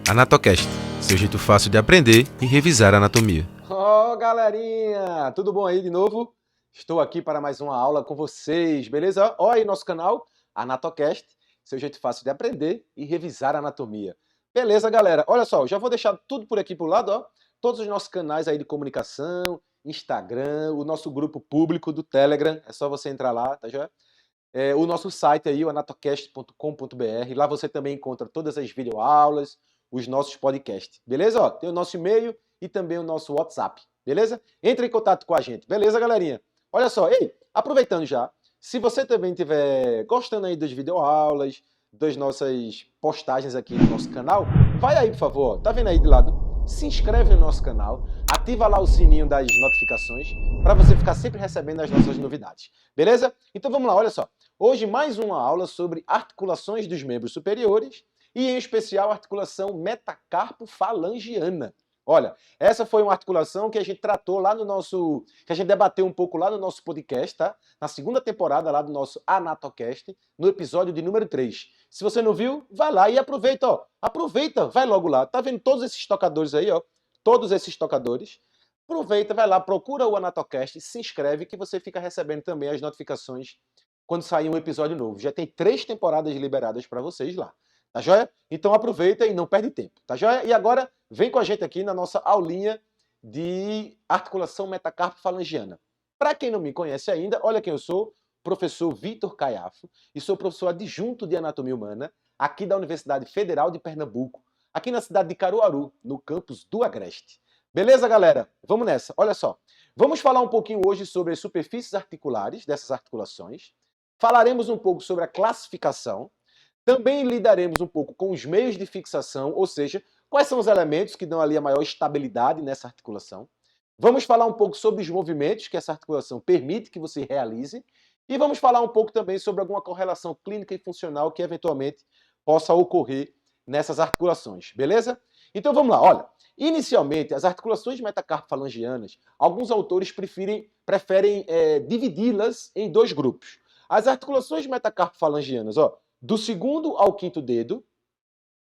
Anatocast, seu jeito fácil de aprender e revisar a anatomia. Galerinha, tudo bom aí de novo? Estou aqui para mais uma aula com vocês, beleza? Ó aí nosso canal, Anatocast, seu jeito fácil de aprender e revisar a anatomia. Beleza, galera? Olha só, já vou deixar tudo por aqui pro lado, ó. Todos os nossos canais aí de comunicação, Instagram, o nosso grupo público do Telegram, é só você entrar lá, tá já? O nosso site aí, o anatocast.com.br. Lá você também encontra todas as videoaulas, os nossos podcasts, beleza? Ó, tem o nosso e-mail e também o nosso WhatsApp, beleza? Entre em contato com a gente, beleza, galerinha? Olha só, ei, aproveitando já, se você também estiver gostando aí das videoaulas, das nossas postagens aqui no nosso canal, vai aí, por favor, tá vendo aí de lado? Se inscreve no nosso canal, ativa lá o sininho das notificações para você ficar sempre recebendo as nossas novidades, beleza? Então vamos lá, olha só. Hoje mais uma aula sobre articulações dos membros superiores e em especial a articulação metacarpo-falangiana. Olha, essa foi uma articulação que a gente tratou lá no nosso, que a gente debateu um pouco lá no nosso podcast, tá? Na segunda temporada lá do nosso Anatocast, no episódio de número 3. Se você não viu, vai lá e aproveita, ó. Aproveita, vai logo lá. Tá vendo todos esses tocadores aí, ó? Todos esses tocadores. Aproveita, vai lá, procura o Anatocast, se inscreve que você fica recebendo também as notificações quando sair um episódio novo. Já tem 3 temporadas liberadas para vocês lá. Tá joia? Então aproveita e não perde tempo. Tá joia? E agora vem com a gente aqui na nossa aulinha de articulação metacarpo-falangiana. Para quem não me conhece ainda, olha quem eu sou, professor Vitor Caiafo, e sou professor adjunto de Anatomia Humana aqui da Universidade Federal de Pernambuco, aqui na cidade de Caruaru, no campus do Agreste. Beleza, galera? Vamos nessa. Olha só. Vamos falar um pouquinho hoje sobre as superfícies articulares dessas articulações. Falaremos um pouco sobre a classificação. Também lidaremos um pouco com os meios de fixação, ou seja, quais são os elementos que dão ali a maior estabilidade nessa articulação. Vamos falar um pouco sobre os movimentos que essa articulação permite que você realize. E vamos falar um pouco também sobre alguma correlação clínica e funcional que eventualmente possa ocorrer nessas articulações, beleza? Então vamos lá, olha. Inicialmente, as articulações metacarpo-falangianas, alguns autores preferem dividi-las em 2 grupos. As articulações metacarpo-falangianas, ó, do segundo ao quinto dedo,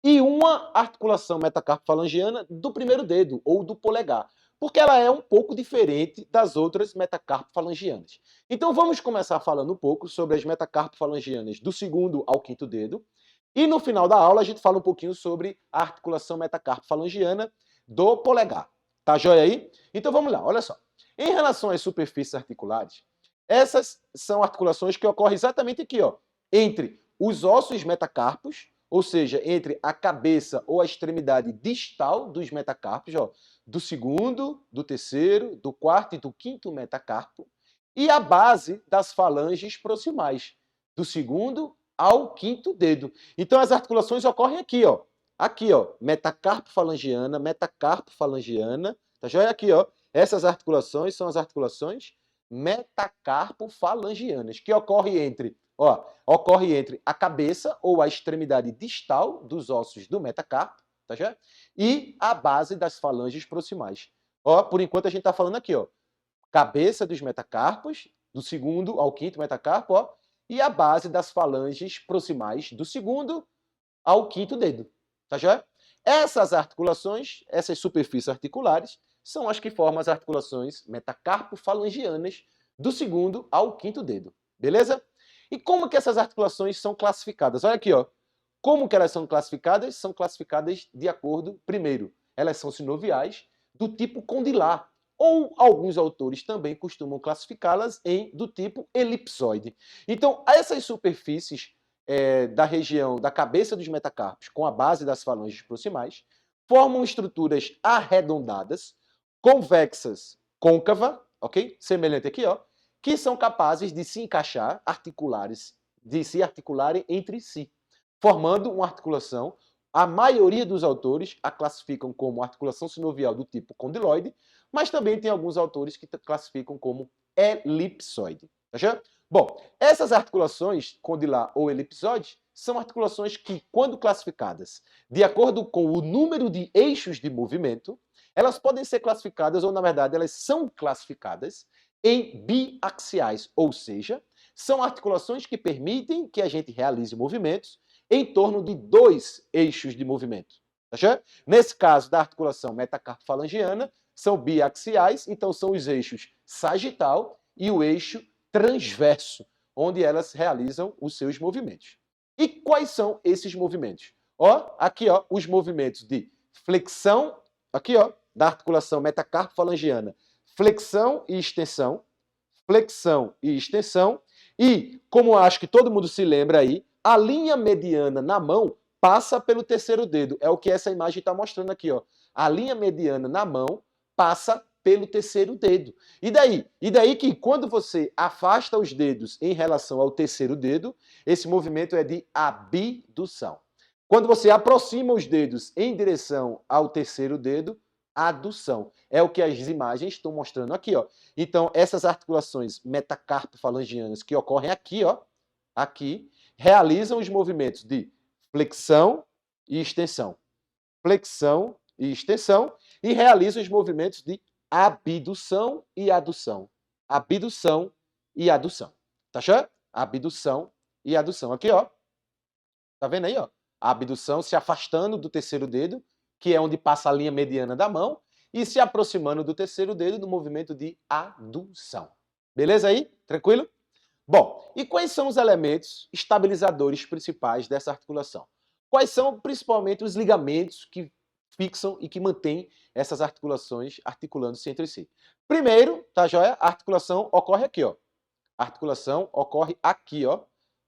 e uma articulação metacarpo-falangiana do primeiro dedo, ou do polegar, porque ela é um pouco diferente das outras metacarpo-falangianas. Então vamos começar falando um pouco sobre as metacarpo-falangianas do segundo ao quinto dedo, e no final da aula a gente fala um pouquinho sobre a articulação metacarpo-falangiana do polegar. Tá joia aí? Então vamos lá, olha só. Em relação às superfícies articulares, essas são articulações que ocorrem exatamente aqui, ó, entre os ossos metacarpos, ou seja, entre a cabeça ou a extremidade distal dos metacarpos, ó, do segundo, do terceiro, do quarto e do quinto metacarpo, e a base das falanges proximais, do segundo ao quinto dedo. Então as articulações ocorrem aqui, ó, metacarpo falangiana, tá joia? Aqui, ó, essas articulações são as articulações metacarpo-falangianas, que ocorre entre a cabeça ou a extremidade distal dos ossos do metacarpo, tá já? E a base das falanges proximais. Ó, por enquanto a gente está falando aqui, ó, cabeça dos metacarpos, do segundo ao quinto metacarpo, ó, e a base das falanges proximais do segundo ao quinto dedo, tá já? Essas articulações, essas superfícies articulares, são as que formam as articulações metacarpo-falangianas do segundo ao quinto dedo, beleza? E como que essas articulações são classificadas? Olha aqui, ó. Como que elas são classificadas? São classificadas de acordo, primeiro, elas são sinoviais do tipo condilar, ou alguns autores também costumam classificá-las em do tipo elipsoide. Então, essas superfícies da região da cabeça dos metacarpos com a base das falanges proximais formam estruturas arredondadas, convexas, côncava, ok? Semelhante aqui, ó, que são capazes de se encaixar, de se articularem entre si, formando uma articulação. A maioria dos autores a classificam como articulação sinovial do tipo condiloide, mas também tem alguns autores que classificam como elipsoide. Tá? Bom, essas articulações, condilar ou elipsoide, são articulações que, quando classificadas de acordo com o número de eixos de movimento, elas podem ser classificadas, ou na verdade elas são classificadas em biaxiais, ou seja, são articulações que permitem que a gente realize movimentos em torno de 2 eixos de movimento. Tá certo? Nesse caso da articulação metacarpofalangiana, são biaxiais, então são os eixos sagital e o eixo transverso, onde elas realizam os seus movimentos. E quais são esses movimentos? Ó, aqui, ó, os movimentos de flexão, aqui, ó, da articulação metacarpofalangiana, flexão e extensão, e, como acho que todo mundo se lembra aí, a linha mediana na mão passa pelo terceiro dedo. É o que essa imagem está mostrando aqui, ó. A linha mediana na mão passa pelo terceiro dedo. E daí? E daí que quando você afasta os dedos em relação ao terceiro dedo, esse movimento é de abdução. Quando você aproxima os dedos em direção ao terceiro dedo, adução. É o que as imagens estão mostrando aqui, ó. Então, essas articulações metacarpofalangianas que ocorrem aqui, ó, aqui, realizam os movimentos de flexão e extensão. Flexão e extensão, e realizam os movimentos de abdução e adução. Abdução e adução. Tá certo? Abdução e adução. Aqui, ó. Tá vendo aí, ó? A abdução se afastando do terceiro dedo, que é onde passa a linha mediana da mão, e se aproximando do terceiro dedo no movimento de adução. Beleza aí? Tranquilo? Bom, e quais são os elementos estabilizadores principais dessa articulação? Quais são principalmente os ligamentos que fixam e que mantêm essas articulações articulando-se entre si? Primeiro, tá joia? A articulação ocorre aqui, ó. A articulação ocorre aqui, ó.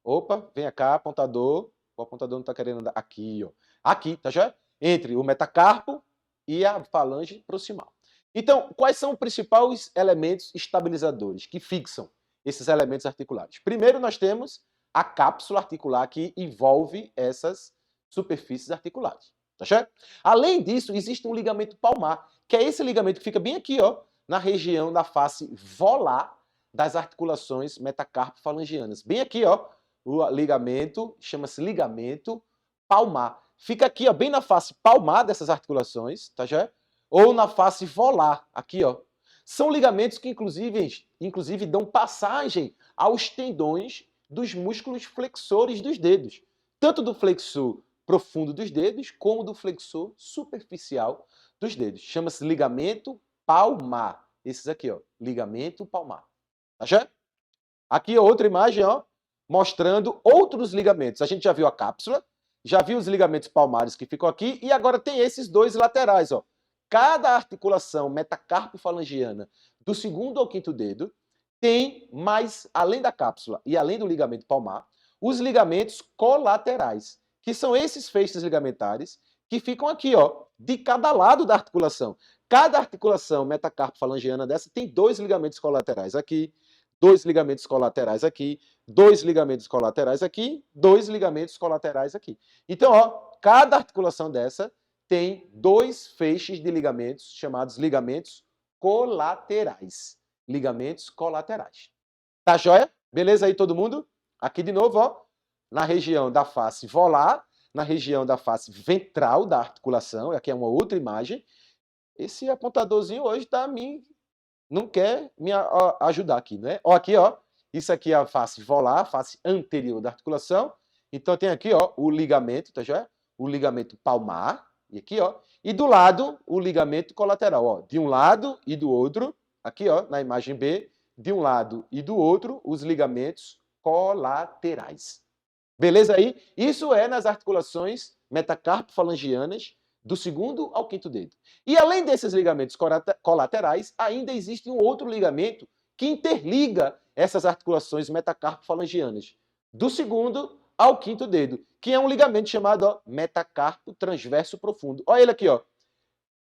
Opa, vem cá, apontador. O apontador não está querendo andar. Aqui, ó. Aqui, tá joia? Entre o metacarpo e a falange proximal. Então, quais são os principais elementos estabilizadores que fixam esses elementos articulares? Primeiro, nós temos a cápsula articular que envolve essas superfícies articulares. Tá certo? Além disso, existe um ligamento palmar, que é esse ligamento que fica bem aqui, ó, na região da face volar das articulações metacarpofalangianas. Bem aqui, ó, o ligamento, chama-se ligamento palmar. Fica aqui, ó, bem na face palmar dessas articulações, tá certo? Ou na face volar, aqui, ó. São ligamentos que, inclusive dão passagem aos tendões dos músculos flexores dos dedos. Tanto do flexor profundo dos dedos, como do flexor superficial dos dedos. Chama-se ligamento palmar. Esses aqui, ó. Ligamento palmar. Tá certo? Aqui, outra imagem, ó, mostrando outros ligamentos. A gente já viu a cápsula, já viu os ligamentos palmares que ficam aqui, e agora tem esses dois laterais, ó. Cada articulação metacarpofalangiana do segundo ao quinto dedo tem mais, além da cápsula e além do ligamento palmar, os ligamentos colaterais, que são esses feixes ligamentares que ficam aqui, ó, de cada lado da articulação. Cada articulação metacarpofalangiana dessa tem dois ligamentos colaterais aqui, dois ligamentos colaterais aqui, dois ligamentos colaterais aqui, dois ligamentos colaterais aqui. Então, ó, cada articulação dessa tem dois feixes de ligamentos chamados ligamentos colaterais. Ligamentos colaterais. Tá joia? Beleza aí todo mundo? Aqui de novo, ó, na região da face volar, na região da face ventral da articulação, aqui é uma outra imagem. Esse apontadorzinho hoje tá não quer me ajudar aqui, né? Ó, aqui, ó, isso aqui é a face volar, a face anterior da articulação. Então tem aqui, ó, o ligamento, tá joia? O ligamento palmar, e aqui, ó, e do lado o ligamento colateral, ó, de um lado e do outro, aqui, ó, na imagem B, de um lado e do outro, os ligamentos colaterais. Beleza aí? Isso é nas articulações metacarpofalangianas do segundo ao quinto dedo. E além desses ligamentos colaterais, ainda existe um outro ligamento que interliga essas articulações metacarpofalangianas do segundo ao quinto dedo, que é um ligamento chamado, ó, metacarpo transverso profundo. Olha ele aqui, ó.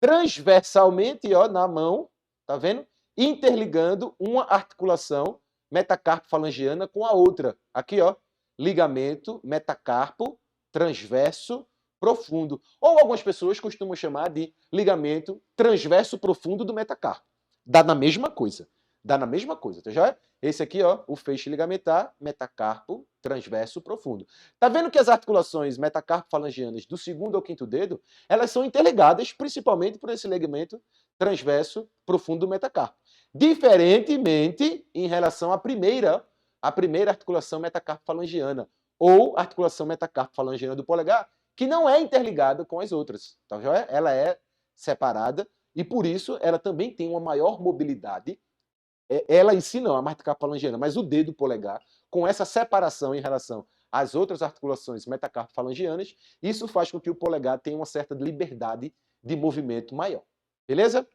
Transversalmente, ó, na mão, tá vendo? Interligando uma articulação metacarpofalangiana com a outra. Aqui, ó, ligamento metacarpo transverso profundo. Ou algumas pessoas costumam chamar de ligamento transverso profundo do metacarpo. Dá na mesma coisa. Dá na mesma coisa, tá joia? Esse aqui, ó, o feixe ligamentar, metacarpo transverso profundo. Tá vendo que as articulações metacarpofalangianas do segundo ao quinto dedo, elas são interligadas principalmente por esse ligamento transverso profundo do metacarpo. Diferentemente em relação à primeira articulação metacarpofalangiana, ou articulação metacarpofalangiana do polegar, que não é interligada com as outras, tá joia? Ela é separada e por isso ela também tem uma maior mobilidade. Ela em si não, a metacarpofalangiana, mas o dedo polegar, com essa separação em relação às outras articulações metacarpofalangianas, isso faz com que o polegar tenha uma certa liberdade de movimento maior. Beleza?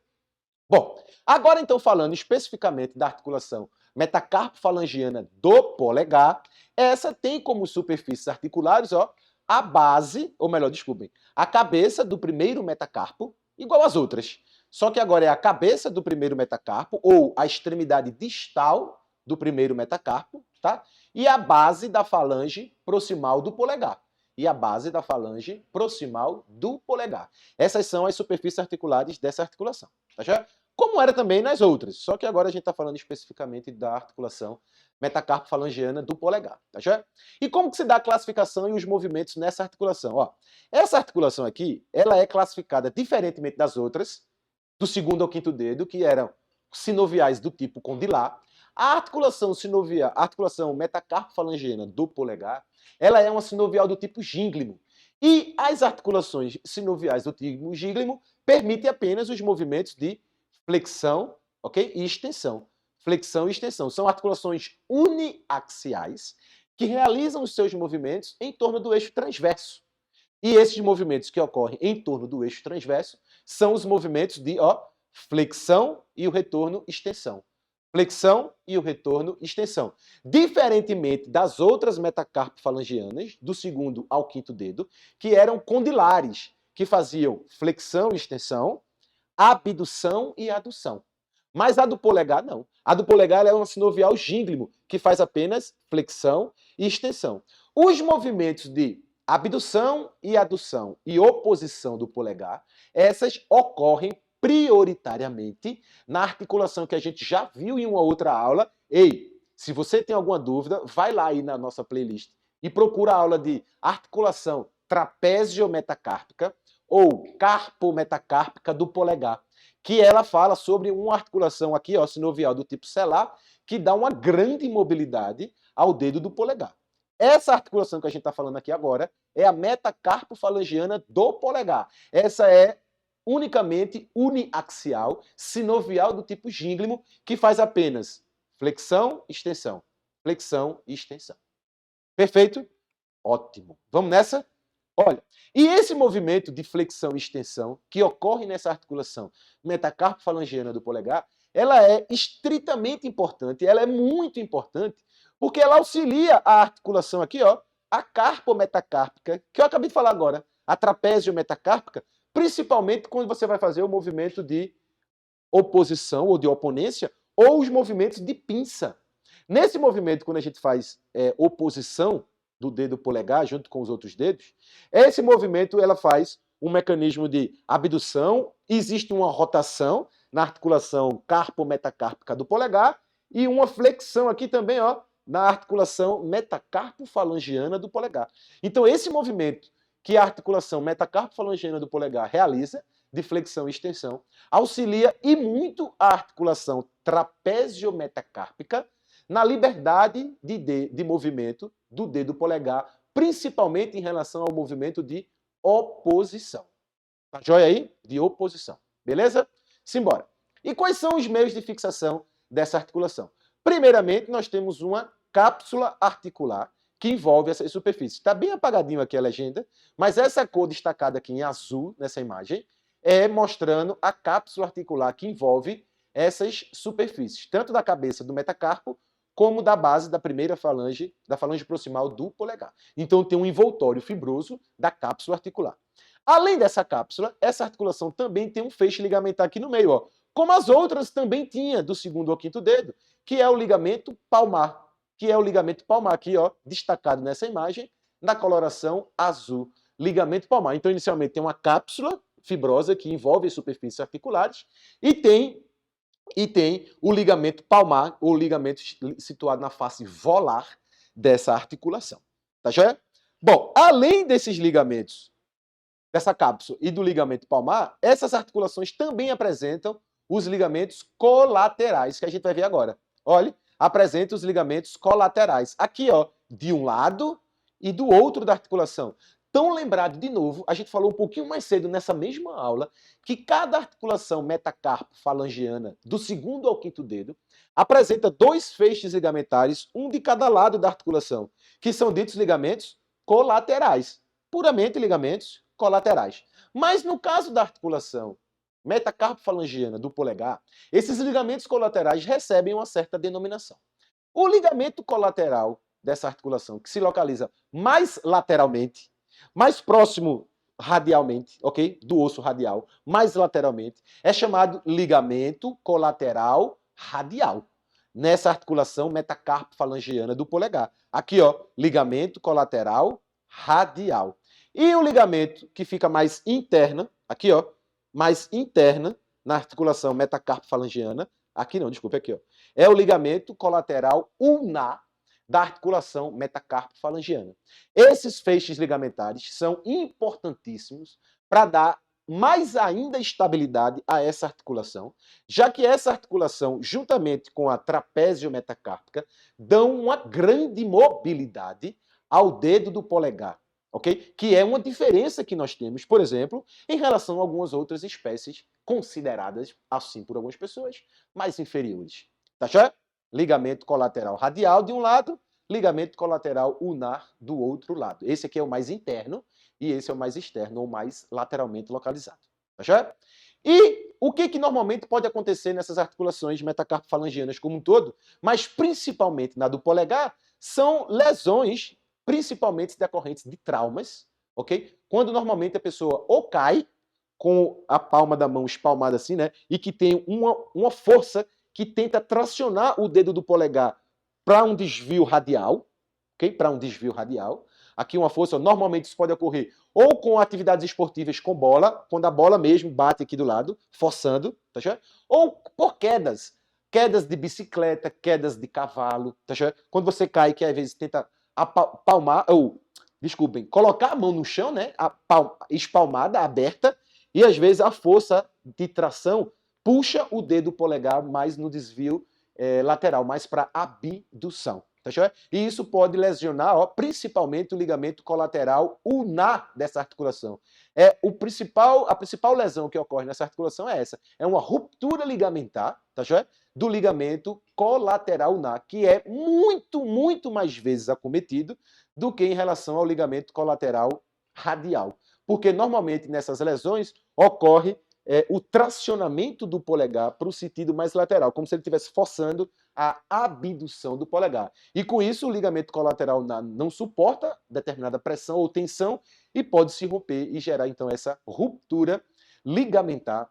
Bom, agora então falando especificamente da articulação metacarpofalangiana do polegar, essa tem como superfícies articulares, ó, a base, ou melhor, desculpem, a cabeça do primeiro metacarpo, igual às outras. Só que agora é a cabeça do primeiro metacarpo, ou a extremidade distal do primeiro metacarpo, tá? E a base da falange proximal do polegar. E a base da falange proximal do polegar. Essas são as superfícies articulares dessa articulação, tá certo? Como era também nas outras, só que agora a gente está falando especificamente da articulação metacarpofalangiana do polegar, tá certo? E como que se dá a classificação e os movimentos nessa articulação? Ó, essa articulação aqui, ela é classificada diferentemente das outras, do segundo ao quinto dedo, que eram sinoviais do tipo condilar. A articulação sinovial, a articulação metacarpofalangiana do polegar, ela é uma sinovial do tipo gínglimo. E as articulações sinoviais do tipo gínglimo permitem apenas os movimentos de flexão, ok? E extensão. Flexão e extensão. São articulações uniaxiais que realizam os seus movimentos em torno do eixo transverso. E esses movimentos que ocorrem em torno do eixo transverso são os movimentos de flexão e o retorno extensão. Flexão e o retorno extensão. Diferentemente das outras metacarpofalangianas, do segundo ao quinto dedo, que eram condilares, que faziam flexão e extensão, abdução e adução. Mas a do polegar não. A do polegar é uma sinovial gínglimo, que faz apenas flexão e extensão. Os movimentos de abdução e adução e oposição do polegar, essas ocorrem prioritariamente na articulação que a gente já viu em uma outra aula. Ei, se você tem alguma dúvida, vai lá aí na nossa playlist e procura a aula de articulação trapézio-metacárpica ou carpo-metacárpica do polegar, que ela fala sobre uma articulação aqui, ó, sinovial do tipo selar, que dá uma grande mobilidade ao dedo do polegar. Essa articulação que a gente está falando aqui agora é a metacarpofalangiana do polegar. Essa é unicamente uniaxial, sinovial do tipo gínglimo, que faz apenas flexão e extensão. Flexão e extensão. Perfeito? Ótimo. Vamos nessa? Olha, e esse movimento de flexão e extensão que ocorre nessa articulação metacarpofalangiana do polegar, ela é estritamente importante, ela é muito importante, porque ela auxilia a articulação aqui, ó, a carpometacárpica, que eu acabei de falar agora, a trapézio-metacárpica, principalmente quando você vai fazer o movimento de oposição ou de oponência, ou os movimentos de pinça. Nesse movimento, quando a gente faz oposição do dedo polegar junto com os outros dedos, esse movimento ela faz um mecanismo de abdução, existe uma rotação na articulação carpometacárpica do polegar e uma flexão aqui também, ó, na articulação metacarpofalangiana do polegar. Então, esse movimento que a articulação metacarpofalangiana do polegar realiza, de flexão e extensão, auxilia e muito a articulação trapézio-metacárpica na liberdade de movimento do dedo polegar, principalmente em relação ao movimento de oposição. Tá joia aí? De oposição. Beleza? Simbora. E quais são os meios de fixação dessa articulação? Primeiramente, nós temos uma cápsula articular que envolve essas superfícies. Está bem apagadinho aqui a legenda, mas essa cor destacada aqui em azul, nessa imagem, é mostrando a cápsula articular que envolve essas superfícies, tanto da cabeça do metacarpo, como da base da primeira falange, da falange proximal do polegar. Então tem um envoltório fibroso da cápsula articular. Além dessa cápsula, essa articulação também tem um feixe ligamentar aqui no meio, ó, como as outras também tinha do segundo ao quinto dedo, que é o ligamento palmar, aqui, ó, destacado nessa imagem, na coloração azul, ligamento palmar. Então inicialmente tem uma cápsula fibrosa que envolve as superfícies articulares e tem o ligamento palmar, ou ligamento situado na face volar dessa articulação. Tá joia? Bom, além desses ligamentos, dessa cápsula e do ligamento palmar, essas articulações também apresentam os ligamentos colaterais, que a gente vai ver agora. Olha, apresenta os ligamentos colaterais. Aqui, ó, de um lado e do outro da articulação. tão lembrado de novo, a gente falou um pouquinho mais cedo nessa mesma aula, que cada articulação metacarpo-falangiana, do segundo ao quinto dedo, apresenta dois feixes ligamentares, um de cada lado da articulação, que são ditos ligamentos colaterais, puramente ligamentos colaterais. Mas no caso da articulação metacarpo-falangiana do polegar, esses ligamentos colaterais recebem uma certa denominação. O ligamento colateral dessa articulação, que se localiza mais lateralmente, mais próximo radialmente, ok? Do osso radial, mais lateralmente, é chamado ligamento colateral radial. Nessa articulação metacarpo-falangiana do polegar. Aqui, ó, ligamento colateral radial. E o ligamento que fica mais interna, aqui, ó, mais interna, na articulação metacarpo-falangiana, aqui não, desculpa, aqui, ó, é o ligamento colateral ulnar da articulação metacarpo-falangiana. Esses feixes ligamentares são importantíssimos para dar mais ainda estabilidade a essa articulação, já que essa articulação, juntamente com a trapézio metacárpica, dão uma grande mobilidade ao dedo do polegar, ok? Que é uma diferença que nós temos, por exemplo, em relação a algumas outras espécies consideradas, assim por algumas pessoas, mais inferiores. Tá certo? Ligamento colateral radial de um lado, ligamento colateral ulnar do outro lado. Esse aqui é o mais interno e esse é o mais externo, ou mais lateralmente localizado. Tá certo? E o que normalmente pode acontecer nessas articulações metacarpo-falangianas como um todo, mas principalmente na do polegar, são lesões, principalmente decorrentes de traumas, ok? Quando normalmente a pessoa ou cai com a palma da mão espalmada assim, né? E que tem uma força que tenta tracionar o dedo do polegar para um desvio radial, ok? Para um desvio radial. Aqui uma força, normalmente isso pode ocorrer ou com atividades esportivas com bola, quando a bola mesmo bate aqui do lado, forçando, tá certo? Ou por quedas. Quedas de bicicleta, quedas de cavalo, tá certo? Quando você cai, que às vezes tenta colocar a mão no chão, né? Espalmada, aberta, e às vezes a força de tração puxa o dedo polegar mais no desvio lateral, mais para abdução. Tá certo? E isso pode lesionar, ó, principalmente o ligamento colateral ulnar dessa articulação. A principal lesão que ocorre nessa articulação é essa. É uma ruptura ligamentar, tá certo? Do ligamento colateral ulnar, que é muito, muito mais vezes acometido do que em relação ao ligamento colateral radial. Porque normalmente nessas lesões ocorre o tracionamento do polegar para o sentido mais lateral, como se ele estivesse forçando a abdução do polegar. E com isso, o ligamento colateral não suporta determinada pressão ou tensão e pode se romper e gerar, então, essa ruptura ligamentar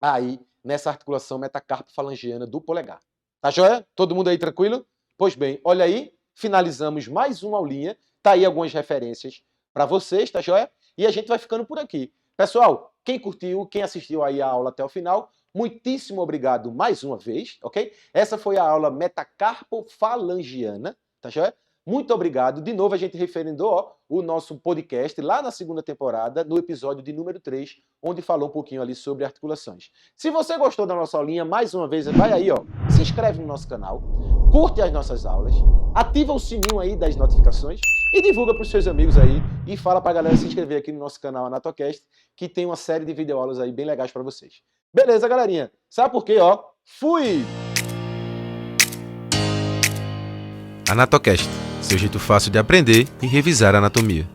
aí nessa articulação metacarpo-falangiana do polegar. Tá joia? Todo mundo aí tranquilo? Pois bem, olha aí, finalizamos mais uma aulinha. Tá aí algumas referências para vocês, tá joia? E a gente vai ficando por aqui. Pessoal, quem curtiu, quem assistiu aí a aula até o final, muitíssimo obrigado mais uma vez, ok? Essa foi a aula metacarpo-falangiana, tá joia? Muito obrigado. De novo, a gente referendou o nosso podcast lá na segunda temporada, no episódio de número 3, onde falou um pouquinho ali sobre articulações. Se você gostou da nossa aulinha, mais uma vez, vai aí, ó, se inscreve no nosso canal, curte as nossas aulas, ativa o sininho aí das notificações e divulga para os seus amigos aí e fala para a galera se inscrever aqui no nosso canal AnatoCast, que tem uma série de videoaulas aí bem legais para vocês. Beleza, galerinha? Sabe por quê, ó? Fui! AnatoCast, seu jeito fácil de aprender e revisar a anatomia.